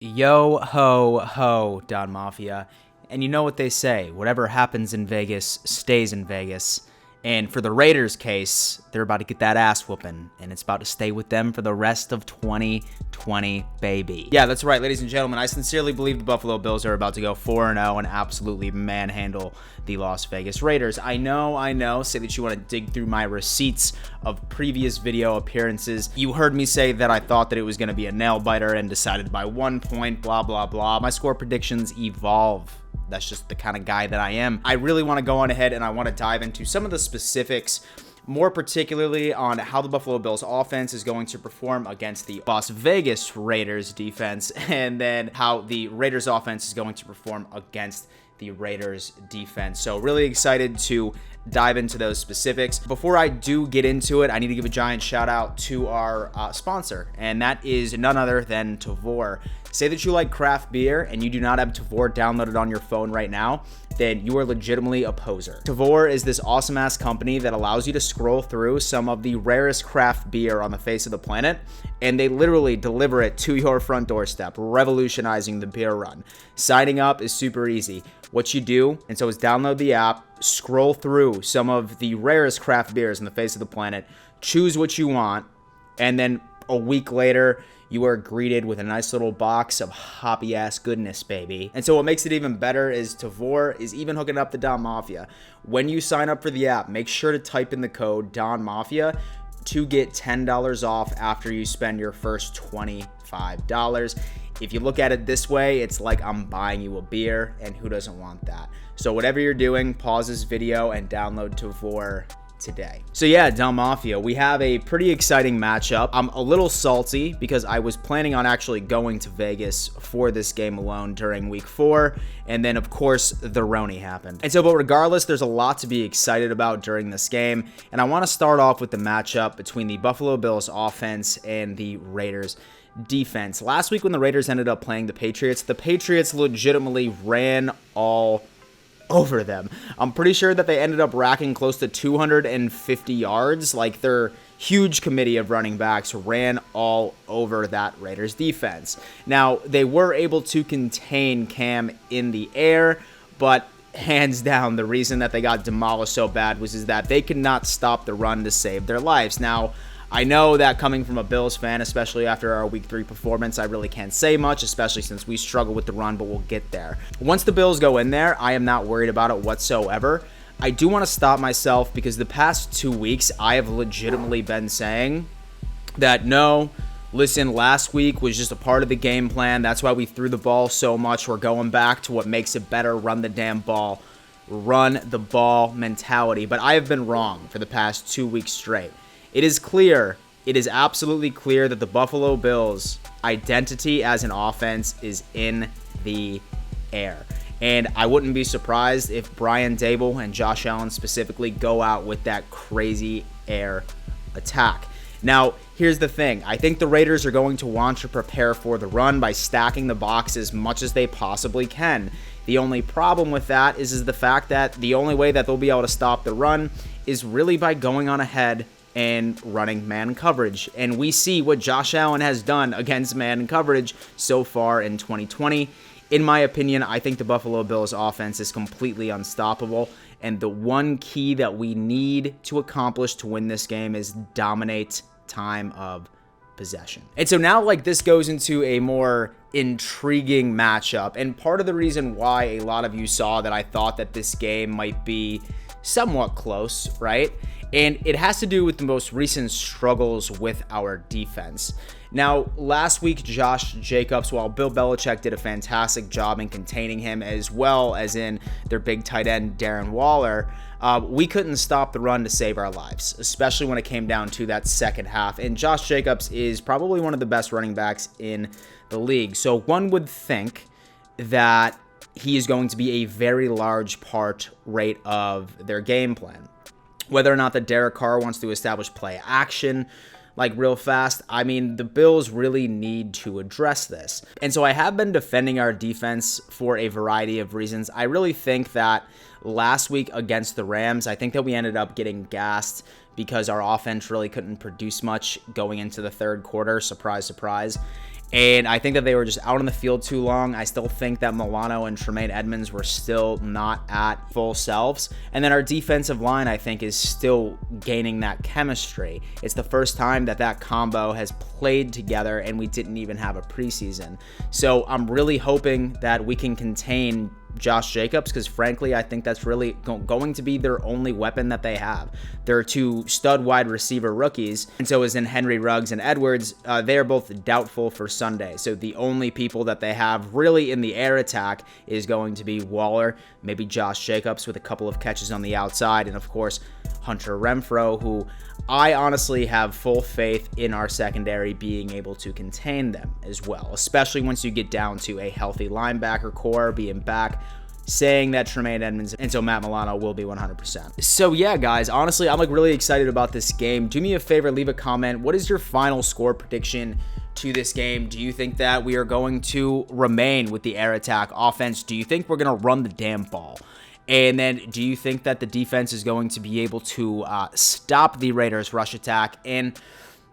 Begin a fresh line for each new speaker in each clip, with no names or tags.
Yo ho ho, Don Mafia. And you know what they say, whatever happens in Vegas stays in Vegas. And for the Raiders case, they're about to get that ass whooping, and it's about to stay with them for the rest of 2020, baby. Yeah, that's right, ladies and gentlemen. I sincerely believe the Buffalo Bills are about to go 4-0 and absolutely manhandle the Las Vegas Raiders. I know, say that you want to dig through my receipts of previous video appearances. You heard me say that I thought that it was going to be a nail-biter and decided by 1 point, blah, blah, blah. My score predictions evolve. That's just the kind of guy that I am. I really want to go on ahead and I want to dive into some of the specifics, more particularly on how the Buffalo Bills offense is going to perform against the Las Vegas Raiders defense, and then how the Raiders offense is going to perform against the Raiders defense. So really excited to dive into those specifics. Before I do get into it, I need to give a giant shout out to our sponsor, and that is none other than Tavour. Say that you like craft beer and you do not have Tavour downloaded on your phone right now, then you are legitimately a poser. Tavour is this awesome ass company that allows you to scroll through some of the rarest craft beer on the face of the planet, and they literally deliver it to your front doorstep, revolutionizing the beer run. Signing up is super easy. What you do, and so is download the app, scroll through some of the rarest craft beers on the face of the planet, choose what you want, and then a week later, you are greeted with a nice little box of hoppy ass goodness, baby. And so what makes it even better is Tavour is even hooking up the Don Mafia. When you sign up for the app, make sure to type in the code Don Mafia to get $10 off after you spend your first $25. If you look at it this way, it's like I'm buying you a beer, and who doesn't want that? So whatever you're doing, pause this video and download Tavour today. So yeah, Don Mafia, we have a pretty exciting matchup. I'm a little salty because I was planning on actually going to Vegas for this game alone during week 4, and then of course the Roni happened. And so, but regardless, there's a lot to be excited about during this game, and I want to start off with the matchup between the Buffalo Bills offense and the Raiders defense. Last week when the Raiders ended up playing the Patriots legitimately ran all over them. I'm pretty sure that they ended up racking close to 250 yards. Like, their huge committee of running backs ran all over that Raiders defense. Now, they were able to contain Cam in the air, but hands down, the reason that they got demolished so bad was that they could not stop the run to save their lives. Now, I know that coming from a Bills fan, especially after our Week 3 performance, I really can't say much, especially since we struggle with the run, but we'll get there. Once the Bills go in there, I am not worried about it whatsoever. I do want to stop myself because the past 2 weeks, I have legitimately been saying that no, listen, last week was just a part of the game plan. That's why we threw the ball so much. We're going back to what makes it better, run the damn ball, run the ball mentality. But I have been wrong for the past 2 weeks straight. It is clear, it is absolutely clear that the Buffalo Bills' identity as an offense is in the air. And I wouldn't be surprised if Brian Daboll and Josh Allen specifically go out with that crazy air attack. Now, here's the thing. I think the Raiders are going to want to prepare for the run by stacking the box as much as they possibly can. The only problem with that is the fact that the only way that they'll be able to stop the run is really by going on ahead and running man coverage. And we see what Josh Allen has done against man coverage so far in 2020. In my opinion, I think the Buffalo Bills offense is completely unstoppable. And the one key that we need to accomplish to win this game is dominate time of possession. And so now, like, this goes into a more intriguing matchup. And part of the reason why a lot of you saw that I thought that this game might be somewhat close, right? And it has to do with the most recent struggles with our defense. Now, last week, Josh Jacobs, while Bill Belichick did a fantastic job in containing him, as well as in their big tight end, Darren Waller, we couldn't stop the run to save our lives, especially when it came down to that second half. And Josh Jacobs is probably one of the best running backs in the league. So one would think that he is going to be a very large part rate of their game plan. Whether or not that Derek Carr wants to establish play action like real fast, I mean, the Bills really need to address this. And so I have been defending our defense for a variety of reasons. I really think that last week against the Rams, I think that we ended up getting gassed because our offense really couldn't produce much going into the third quarter. Surprise, surprise. And I think that they were just out on the field too long. I still think that Milano and Tremaine Edmonds were still not at full selves. And then our defensive line, I think, is still gaining that chemistry. It's the first time that that combo has played together, and we didn't even have a preseason. So I'm really hoping that we can contain Josh Jacobs, because frankly, I think that's really going to be their only weapon that they have. They're two stud wide receiver rookies, and so is in Henry Ruggs and Edwards. They are both doubtful for Sunday. So the only people that they have really in the air attack is going to be Waller, maybe Josh Jacobs with a couple of catches on the outside, and of course, Hunter Renfrow, who I honestly have full faith in our secondary being able to contain them as well, especially once you get down to a healthy linebacker core being back, saying that Tremaine Edmonds and so Matt Milano will be 100%. So yeah, guys, honestly, I'm like really excited about this game. Do me a favor, leave a comment. What is your final score prediction to this game? Do you think that we are going to remain with the air attack offense? Do you think we're going to run the damn ball? And then do you think that the defense is going to be able to stop the Raiders' rush attack? And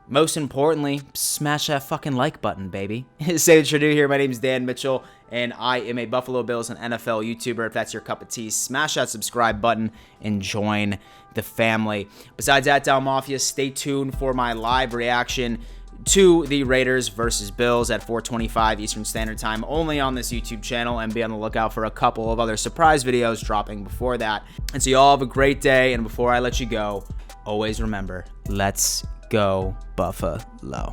most importantly, smash that fucking like button, baby. Say what you do here. My name is Dan Mitchell, and I am a Buffalo Bills and NFL YouTuber. If that's your cup of tea, smash that subscribe button and join the family. Besides that, Down Mafia, stay tuned for my live reaction to the Raiders versus Bills at 4:25 Eastern Standard Time, only on this YouTube channel, and be on the lookout for a couple of other surprise videos dropping before that. And so you all have a great day, and before I let you go, always remember, let's go Buffalo.